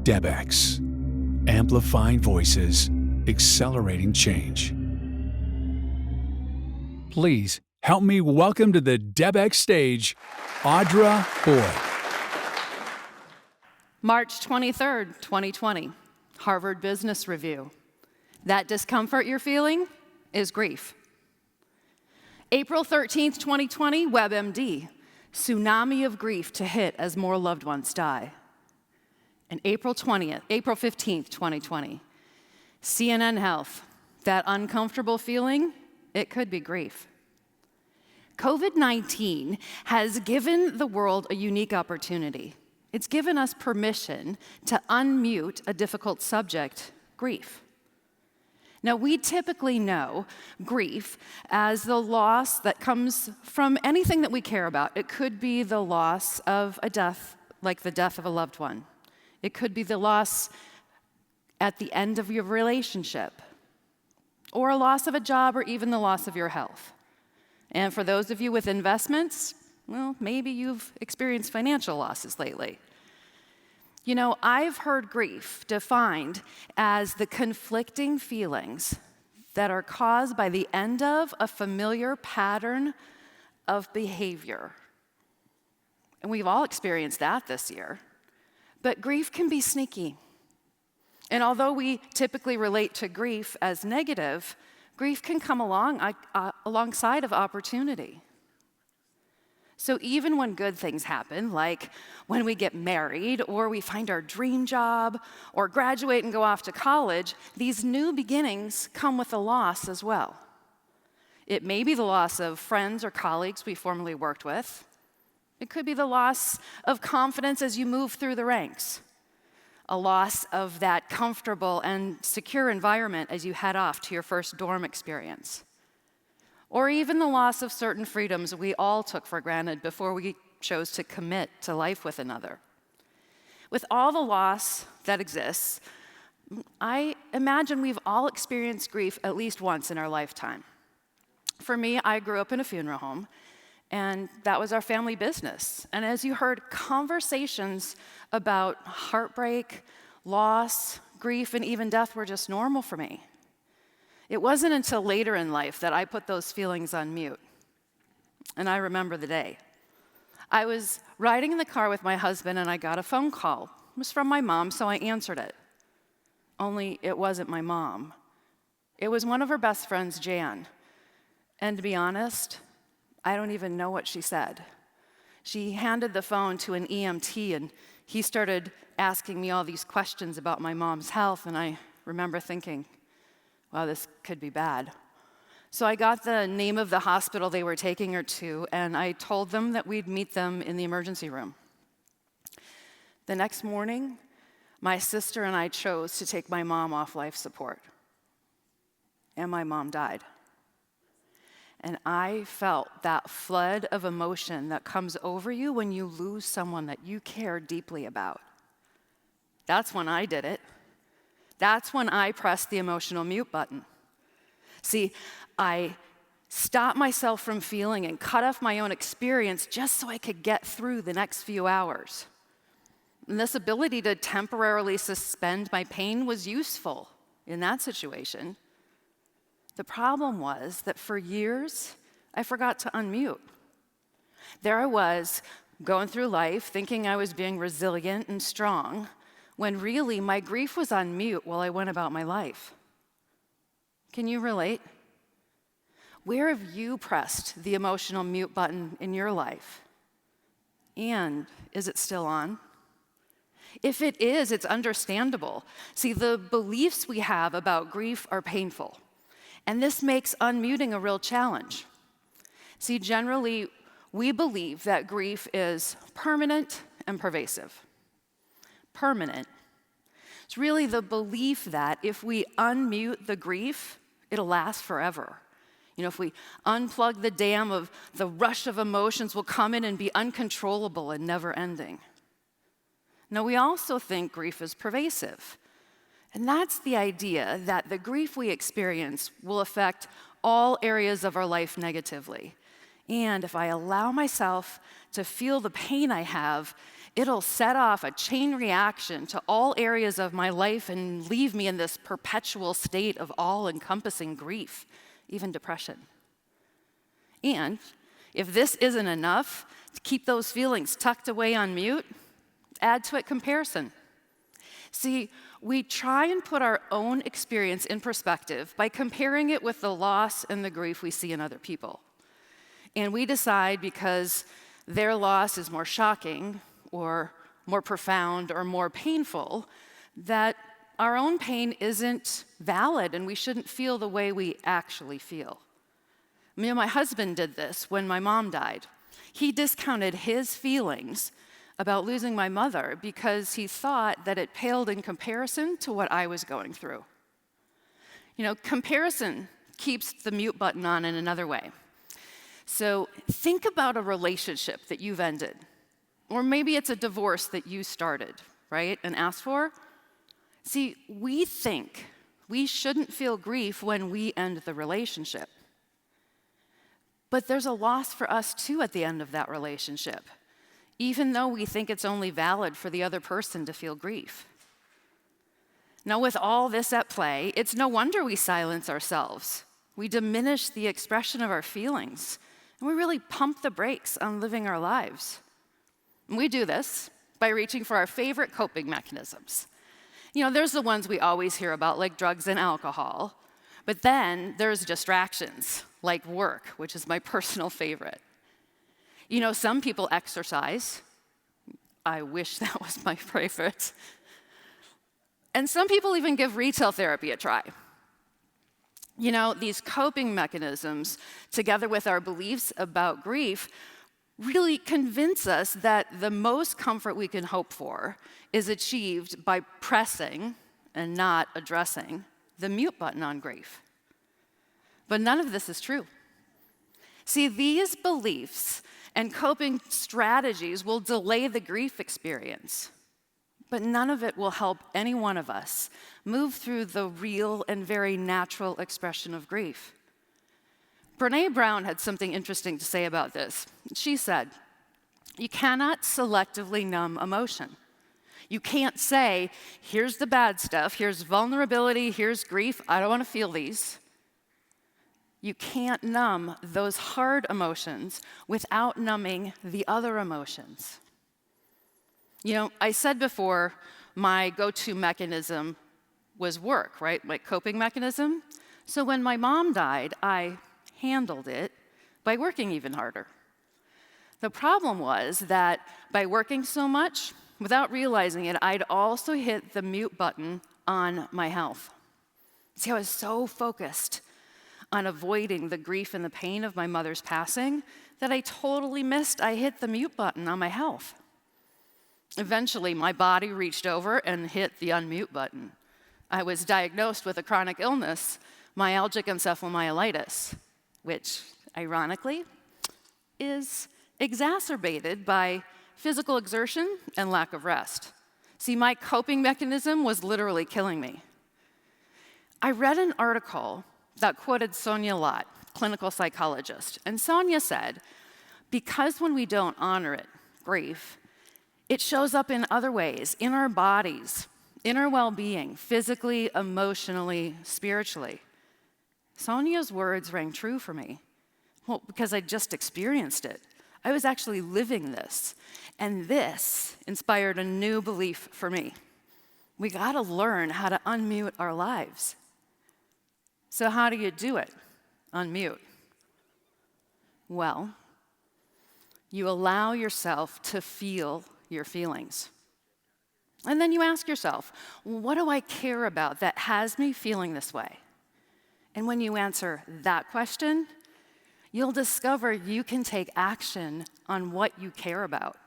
DebX, amplifying voices, accelerating change. Please help me welcome to the DebX stage, Audra Boyd. March 23rd, 2020, Harvard Business Review. That discomfort you're feeling is grief. April 13th, 2020, WebMD. Tsunami of grief to hit as more loved ones die. And April 15th, 2020, CNN Health. That uncomfortable feeling, it could be grief. COVID-19 has given the world a unique opportunity. It's given us permission to unmute a difficult subject, grief. Now, we typically know grief as the loss that comes from anything that we care about. It could be the loss of a death, like the death of a loved one. It could be the loss at the end of your relationship, or a loss of a job, or even the loss of your health. And for those of you with investments, well, maybe you've experienced financial losses lately. You know, I've heard grief defined as the conflicting feelings that are caused by the end of a familiar pattern of behavior. And we've all experienced that this year. But grief can be sneaky. And although we typically relate to grief as negative, grief can come alongside of opportunity. So even when good things happen, like when we get married, or we find our dream job, or graduate and go off to college, these new beginnings come with a loss as well. It may be the loss of friends or colleagues we formerly worked with. It could be the loss of confidence as you move through the ranks. A loss of that comfortable and secure environment as you head off to your first dorm experience. Or even the loss of certain freedoms we all took for granted before we chose to commit to life with another. With all the loss that exists, I imagine we've all experienced grief at least once in our lifetime. For me, I grew up in a funeral home, and that was our family business. And as you heard, conversations about heartbreak, loss, grief, and even death were just normal for me. It wasn't until later in life that I put those feelings on mute. And I remember the day. I was riding in the car with my husband, and I got a phone call. It was from my mom, so I answered it. Only it wasn't my mom. It was one of her best friends, Jan. And to be honest, I don't even know what she said. She handed the phone to an EMT, and he started asking me all these questions about my mom's health, and I remember thinking, wow, this could be bad. So I got the name of the hospital they were taking her to, and I told them that we'd meet them in the emergency room. The next morning, my sister and I chose to take my mom off life support. And my mom died. And I felt that flood of emotion that comes over you when you lose someone that you care deeply about. That's when I did it. That's when I pressed the emotional mute button. See, I stopped myself from feeling and cut off my own experience just so I could get through the next few hours. And this ability to temporarily suspend my pain was useful in that situation. The problem was that for years, I forgot to unmute. There I was, going through life, thinking I was being resilient and strong, when really my grief was on mute while I went about my life. Can you relate? Where have you pressed the emotional mute button in your life? And is it still on? If it is, it's understandable. See, the beliefs we have about grief are painful, and this makes unmuting a real challenge. See, generally, we believe that grief is permanent and pervasive. Permanent. It's really the belief that if we unmute the grief, it'll last forever. You know, if we unplug the dam of the rush of emotions will come in and be uncontrollable and never ending. Now, we also think grief is pervasive. And that's the idea that the grief we experience will affect all areas of our life negatively. And if I allow myself to feel the pain I have, it'll set off a chain reaction to all areas of my life and leave me in this perpetual state of all-encompassing grief, even depression. And if this isn't enough to keep those feelings tucked away on mute, add to it comparison. See, we try and put our own experience in perspective by comparing it with the loss and the grief we see in other people. And we decide because their loss is more shocking or more profound or more painful that our own pain isn't valid and we shouldn't feel the way we actually feel. Me and my husband did this when my mom died. He discounted his feelings about losing my mother because he thought that it paled in comparison to what I was going through. You know, comparison keeps the mute button on in another way. So think about a relationship that you've ended, or maybe it's a divorce that you started, right, and asked for. See, we think we shouldn't feel grief when we end the relationship. But there's a loss for us too at the end of that relationship, even though we think it's only valid for the other person to feel grief. Now, with all this at play, it's no wonder we silence ourselves. We diminish the expression of our feelings, and we really pump the brakes on living our lives. And we do this by reaching for our favorite coping mechanisms. You know, there's the ones we always hear about, like drugs and alcohol, but then there's distractions, like work, which is my personal favorite. You know, some people exercise. I wish that was my favorite. And some people even give retail therapy a try. You know, these coping mechanisms, together with our beliefs about grief, really convince us that the most comfort we can hope for is achieved by pressing and not addressing the mute button on grief. But none of this is true. See, these beliefs and coping strategies will delay the grief experience, but none of it will help any one of us move through the real and very natural expression of grief. Brené Brown had something interesting to say about this. She said, "You cannot selectively numb emotion. You can't say, here's the bad stuff, here's vulnerability, here's grief, I don't want to feel these." You can't numb those hard emotions without numbing the other emotions. You know, I said before, my go-to mechanism was work, right? My coping mechanism. So when my mom died, I handled it by working even harder. The problem was that by working so much, without realizing it, I'd also hit the mute button on my health. See, I was so focused on avoiding the grief and the pain of my mother's passing that I totally missed I hit the mute button on my health. Eventually, my body reached over and hit the unmute button. I was diagnosed with a chronic illness, myalgic encephalomyelitis, which, ironically, is exacerbated by physical exertion and lack of rest. See, my coping mechanism was literally killing me. I read an article that quoted Sonia Lott, clinical psychologist, and Sonia said, because when we don't honor it, grief, it shows up in other ways, in our bodies, in our well-being, physically, emotionally, spiritually. Sonia's words rang true for me. Well, because I just experienced it. I was actually living this, and this inspired a new belief for me. We gotta learn how to unmute our lives. So how do you do it? Unmute. Well, you allow yourself to feel your feelings. And then you ask yourself, what do I care about that has me feeling this way? And when you answer that question, you'll discover you can take action on what you care about.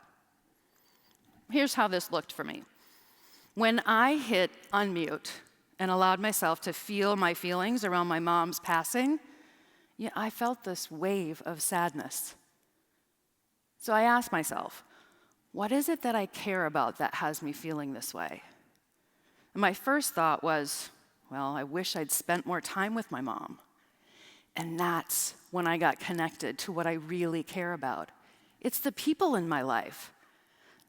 Here's how this looked for me. When I hit unmute and allowed myself to feel my feelings around my mom's passing, I felt this wave of sadness. So I asked myself, what is it that I care about that has me feeling this way? And my first thought was, well, I wish I'd spent more time with my mom. And that's when I got connected to what I really care about. It's the people in my life.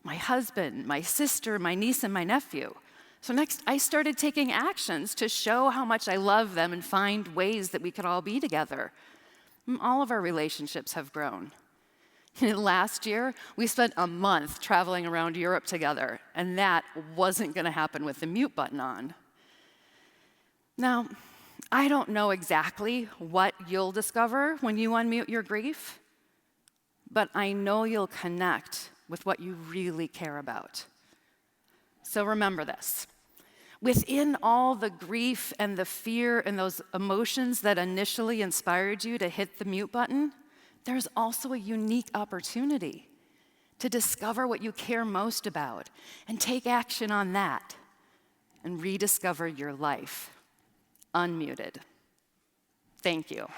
My husband, my sister, my niece, and my nephew. So next, I started taking actions to show how much I love them and find ways that we could all be together. And all of our relationships have grown. Last year, we spent a month traveling around Europe together, and that wasn't going to happen with the mute button on. Now, I don't know exactly what you'll discover when you unmute your grief, but I know you'll connect with what you really care about. So remember this. Within all the grief and the fear and those emotions that initially inspired you to hit the mute button, there's also a unique opportunity to discover what you care most about and take action on that and rediscover your life unmuted. Thank you.